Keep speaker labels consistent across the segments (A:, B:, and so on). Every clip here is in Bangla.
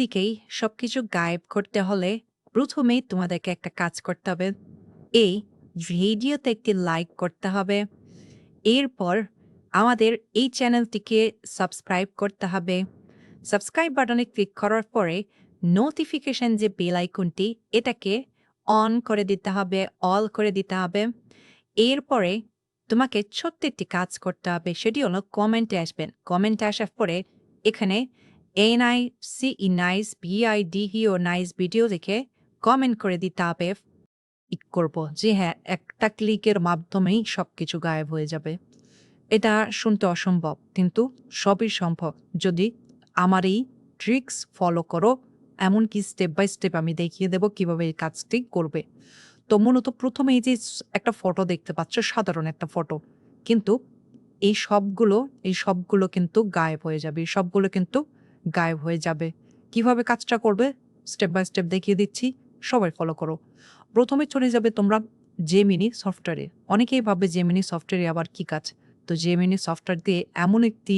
A: লিখেই সবকিছু গায়েব করতে হলে প্রথমেই তোমাদেরকে একটা কাজ করতে হবে। এই ভিডিওতে একটি লাইক করতে হবে। এরপর আমাদের এই চ্যানেলটিকে সাবস্ক্রাইব করতে হবে। সাবস্ক্রাইব বাটনে ক্লিক করার পরে নোটিফিকেশন যে বেল আইকনটি এটাকে অন করে দিতে হবে, অল করে দিতে হবে। এরপরে তোমাকে ছোট্ট একটি কাজ করতে হবে, সেটি হলো কমেন্টে আসবেন। কমেন্টে আসার পরে এখানে NICE BIDEO নাইস ভিডিও লিখে কমেন্ট করে দিতে হবে। করব যে হ্যাঁ, একটা ক্লিকের মাধ্যমেই সবকিছু গায়েব হয়ে যাবে। এটা শুনতে অসম্ভব, কিন্তু সবই সম্ভব যদি আমার এই ট্রিক্স ফলো করো। এমনকি স্টেপ বাই স্টেপ আমি দেখিয়ে দেব কিভাবে এই কাজটি করবে। তো মূলত প্রথমে এই যে একটা ফটো দেখতে পাচ্ছ, সাধারণ একটা ফটো, কিন্তু এই সবগুলো কিন্তু গায়েব হয়ে যাবে। এই সবগুলো কিন্তু গায়েব হয়ে যাবে। কিভাবে কাজটা করবে স্টেপ বাই স্টেপ দেখিয়ে দিচ্ছি, সবাই ফলো করো। প্রথমে চলে যাবে তোমরা জেমিনি সফটওয়্যারে। অনেকেই ভাববে জেমিনি সফটওয়্যারে আবার কি কাজ। তো জেমিনি সফটওয়্যার দিয়ে এমন একটি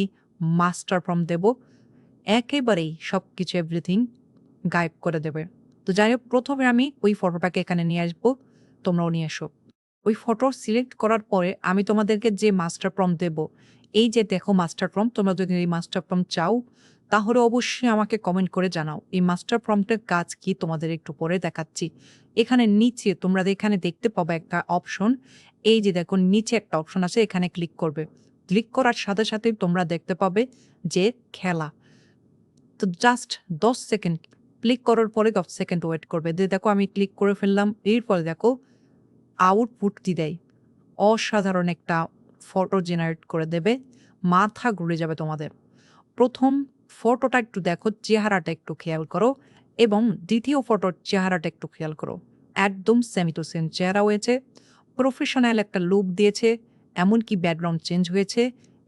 A: মাস্টার প্রম্পট দেব, একেবারেই সবকিছু এভরিথিং গায়েব করে দেবে। তো যাই হোক, প্রথমে আমি ওই ফটোটাকে এখানে নিয়ে আসবো, তোমরাও নিয়ে এসো। ওই ফটো সিলেক্ট করার পরে আমি তোমাদেরকে যে মাস্টার প্রম্পট দেব, এই যে দেখো মাস্টার প্রম্পট, তোমরা যদি এই মাস্টার প্রম্পট চাও তাহলে অবশ্যই আমাকে কমেন্ট করে জানাও। এই মাস্টার প্রম্পটের কাজ কি তোমাদের একটু পরে দেখাচ্ছি। এখানে নিচে তোমরা এখানে দেখতে পাবে একটা অপশন, এই যে দেখো নিচে একটা অপশন আছে, এখানে ক্লিক করবে। ক্লিক করার সাথে সাথে তোমরা দেখতে পাবে যে খেলা। তো জাস্ট 10 সেকেন্ড ক্লিক করার পরে 10 সেকেন্ড ওয়েট করবে। দেখো আমি ক্লিক করে ফেললাম। এরপরে দেখো আউটপুটটি দেয়। অসাধারণ একটা ফটো জেনারেট করে দেবে। মাথা ঘুরে যাবে তোমাদের। প্রথম ফটোটা একটু দেখো, চেহারাটা একটু খেয়াল করো, এবং দ্বিতীয় ফটোর চেহারাটা একটু খেয়াল করো। একদম সেম টু সেম চেহারা হয়েছে। প্রফেশনাল একটা লুক দিয়েছে, এমনকি ব্যাকগ্রাউন্ড চেঞ্জ হয়েছে।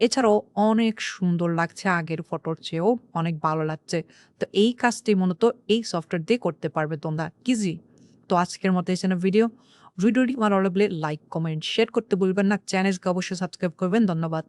A: এছাড়াও অনেক সুন্দর লাগছে, আগের ফটোর চেয়েও অনেক ভালো লাগছে। তো এই কাজটি মূলত এই সফটওয়্যার দিয়ে করতে পারবে তোমরা ইজি। তো আজকের মতো এখানে ভিডিওটি ভালো লাগলে লাইক, কমেন্ট, শেয়ার করতে ভুলবেন না। চ্যানেলকে অবশ্যই সাবস্ক্রাইব করবেন। ধন্যবাদ।